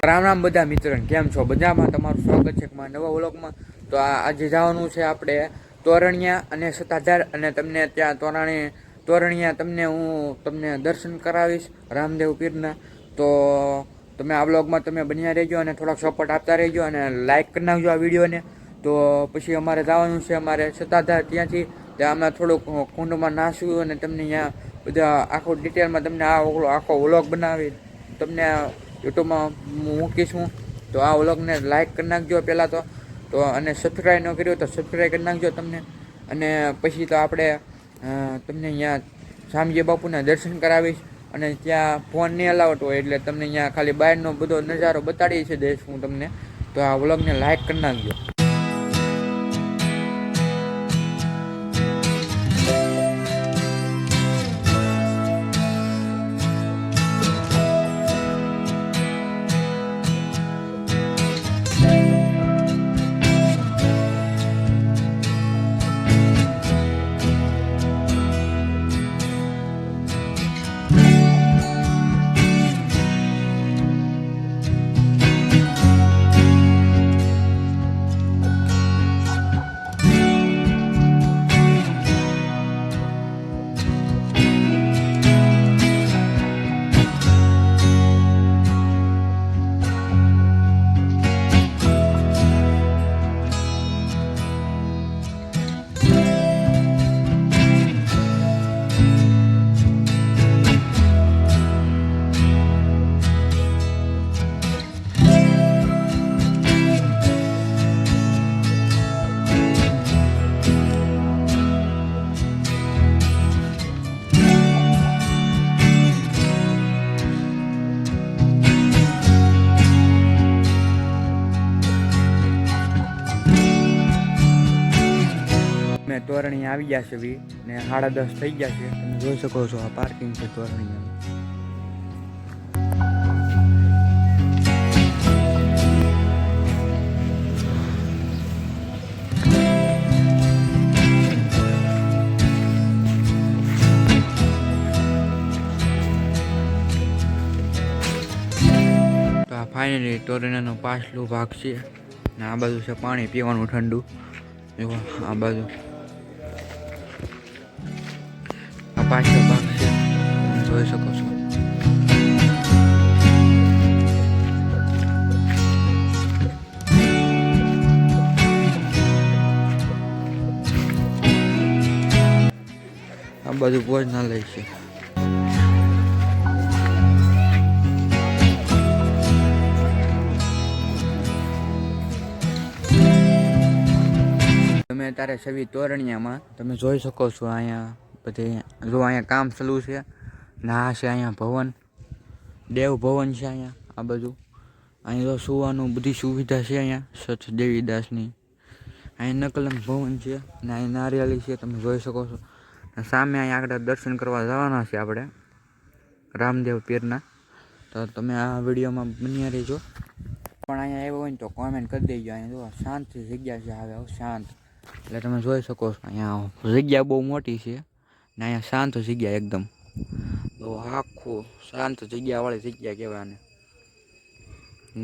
રામ રામ બધા મિત્રોને, કેમ છો? બધામાં તમારું સ્વાગત છે મારા નવા વ્લોગમાં. તો આજે જવાનું છે આપણે તોરણિયા અને સત્તાધાર, અને તમને ત્યાં તોરણિયા તમને દર્શન કરાવીશ રામદેવ પીરના. તો તમે આ વ્લોગમાં તમે બન્યા રહેજો અને થોડાક સપોર્ટ આપતા રહેજો અને લાઇક કરી નાખજો આ વિડીયોને. તો પછી અમારે જવાનું છે અમારે સત્તાધાર, ત્યાંથી ત્યાં અમે થોડુંક કુંડમાં નાસ્યું અને તમને અહીંયા બધા આખું ડિટેલમાં તમને આખો વ્લોગ બનાવી તમને યુટ્યુબમાં મૂકીશું. તો આ વ્લોગને લાઇક કરી નાખજો પહેલાં તો અને સબસ્ક્રાઈબ ન કર્યો તો સબસ્ક્રાઈબ કરી નાખજો તમને. અને પછી તો આપણે તમને અહીંયા શામજી બાપુના દર્શન કરાવીશ, અને ત્યાં ફોન નહીં અલાઉટ હોય એટલે તમને અહીંયા ખાલી બહારનો બધો નજારો બતાડી છે દઈશ હું તમને. તો આ વ્લોગને લાઇક કરી નાખજો. તોરણી આવી ગયા છે ને 10:30 થઈ ગયા છે. તમે જોઈ શકો છો આ પાર્કિંગ છે તોરણી. તો આ ફાઇનલી તોરણીનો પાછલો ભાગ છે ને આ બાજુ છે પાણી પીવાનું ઠંડુ. આ બાજુ પાછળ ભાગ છે, જોઈ શકો છો. આ બાજુ ભોજનાલય છે. તમે અત્યારે છવી તોરણિયામાં તમે જોઈ શકો છો. અહીંયા બધી જો અહીંયા કામ ચાલુ છે ને આ છે અહીંયા ભવન, દેવ ભવન છે અહીંયા. આ બધું અહીંયા તો સુવાનું બધી સુવિધા છે અહીંયા સચ દેવીદાસની. અહીંયા નકલંક ભવન છે ને અહીં નારિયેળી છે, તમે જોઈ શકો છો. સામે અહીંયા આગળ દર્શન કરવા જવાના છે આપણે રામદેવ પીરના. તો તમે આ વિડીયોમાં બન્યા રહેજો. પણ અહીંયા આવ્યો હોય ને તો કોમેન્ટ કરી દેજો. અહીંયા જો શાંત જગ્યા છે, હવે શાંત. એટલે તમે જોઈ શકો છો અહીંયા જગ્યા બહુ મોટી છે ને અહીંયા શાંત જગ્યા એકદમ. તો આખું શાંત જગ્યાવાળી જગ્યા કહેવાય આને.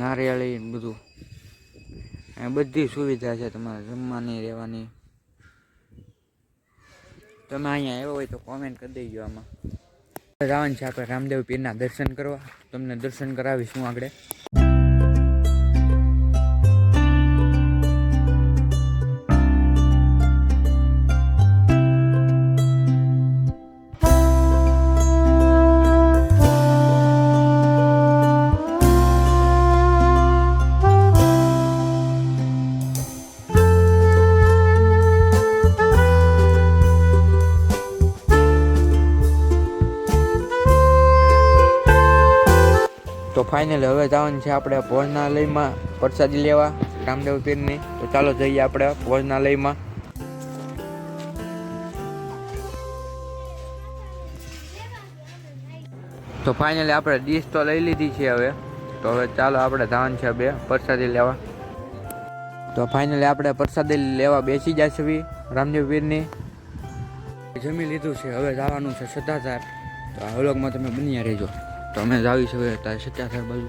નારિયેળી બધું અહીંયા બધી સુવિધા છે તમારે જમવાની રહેવાની. તમે અહીંયા આવ્યો હોય તો કોમેન્ટ કરી દેજો. આમાં જવાનું છે આપણે રામદેવ પીરના દર્શન કરવા. તમને દર્શન કરાવીશું આગળ. તો ફાઇનલી હવે જવાનું છે આપણે ભોજનાલયમાં પ્રસાદી લેવા રામદેવ પીરની. તો ચાલો જઈએ આપણે ભોજનાલયમાં. તો ફાઇનલી આપણે ડીશ તો લઈ લીધી છે હવે. તો હવે ચાલો આપણે જવાનું છે બે પ્રસાદી લેવા. તો ફાઇનલી આપણે પ્રસાદી લેવા બેસી જાય છે રામદેવ પીરની. જમી લીધું છે, હવે જવાનું છે સત્તાધાર. તો આ વ્લોગમાં તમે બન્યા રહેજો. તો અમે જાવી છે તારે સત્તાધાર બાજુ.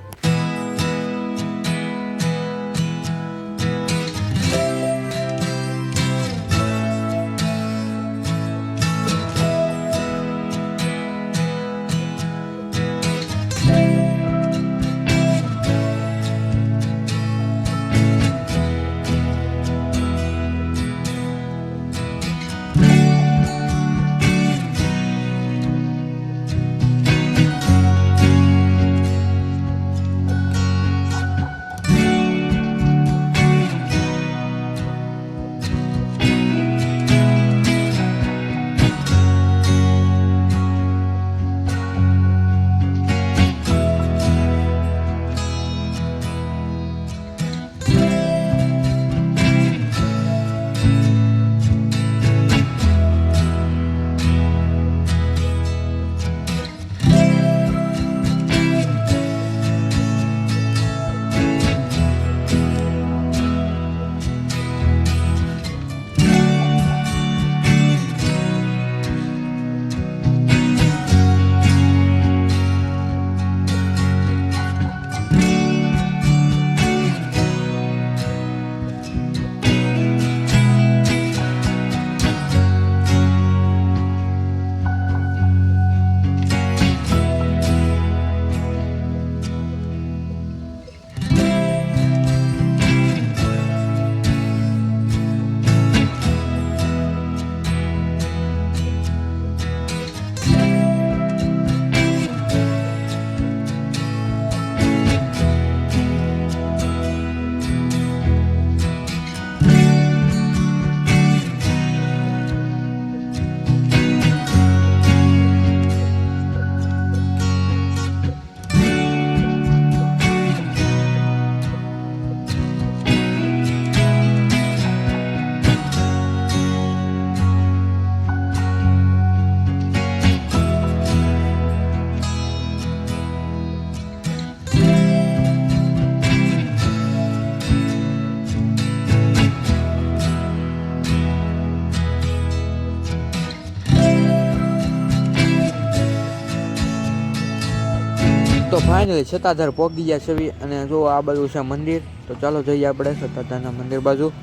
ફાઇનલી સત્તાધાર પહોંચી ગયા છે અને જો આ બાજુ છે મંદિર. તો ચાલો જઈએ આપણે સત્તાધારના મંદિર બાજુ.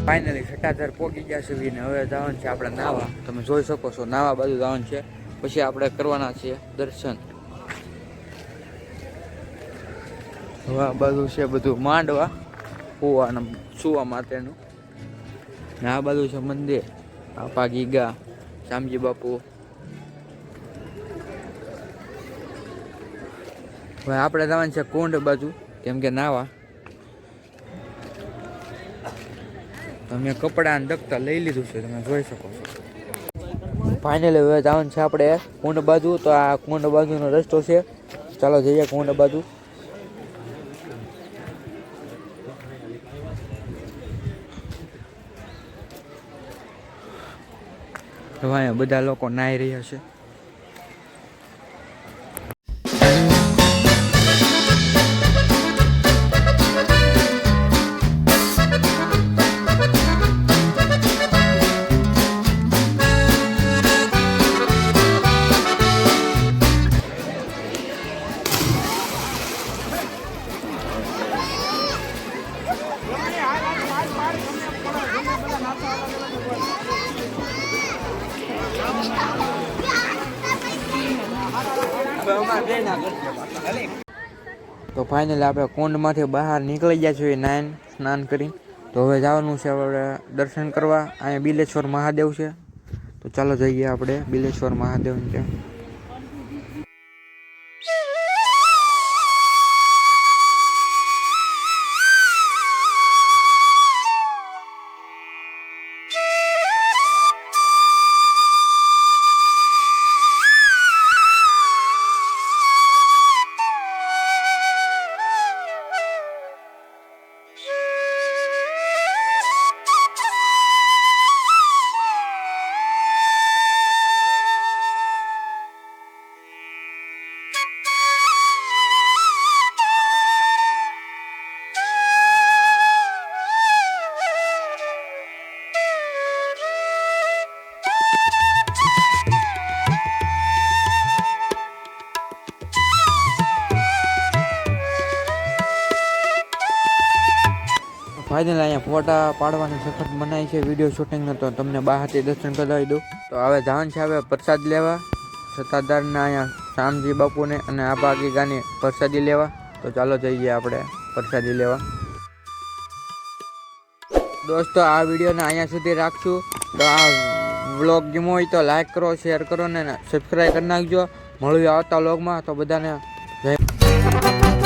ફાઇનલી સત્તાધાર પહોંચી ગયા છે ને હવે જવાનું છે આપણે નાવા. તમે જોઈ શકો છો નાવા બાજુ જવાનું છે, પછી આપણે કરવાના છીએ દર્શન. હવે આ બાજુ છે બધું માંડવા કુવા સુવા માટેનું ને આ બાજુ છે મંદિર. આપા ગીગા શામજી બાપુ. હવે આપણે જવાનું છે કુંડ બાજુ કેમ કે નાવા. મેં કપડાં દગતા લઈ લીધું છે, તમે જોઈ શકો છો. ફાઇનલી હવે જવાનું છે આપણે કુંડ બાજુ. તો આ કુંડ બાજુનો રસ્તો છે, ચાલો જઈએ કુંડ બાજુ. અહીંયા બધા લોકો નાહી રહ્યા છે. તો ફાઇનલી આપણે કુંડમાંથી બહાર નીકળી ગયા છીએ સ્નાન કરીને. તો હવે જવાનું છે આપણે દર્શન કરવા. અહીંયા બિલેશ્વર મહાદેવ છે, તો ચાલો જઈએ આપણે બિલેશ્વર મહાદેવ ત્યાં. ફાઇનલ અહીંયા ફોટા પાડવાની સખત મનાઈ છે વિડીયો શૂટિંગનો. તો તમને બહારથી દર્શન કરાવી દઉં. તો હવે જવાનું છે હવે પ્રસાદ લેવા સત્તાધારના અહીંયા શામજી બાપુને અને આપા ગીગાની પ્રસાદી લેવા. તો ચાલો જઈએ આપણે પ્રસાદી લેવા. દોસ્તો આ વિડીયોને અહીંયા સુધી રાખશું. તો આ વ્લોગ ગમ્યો હોય તો લાઈક કરો, શેર કરો ને સબસ્ક્રાઈબ કરી નાખજો. મળ્યું આવતા વ્લોગમાં. તો બધાને જય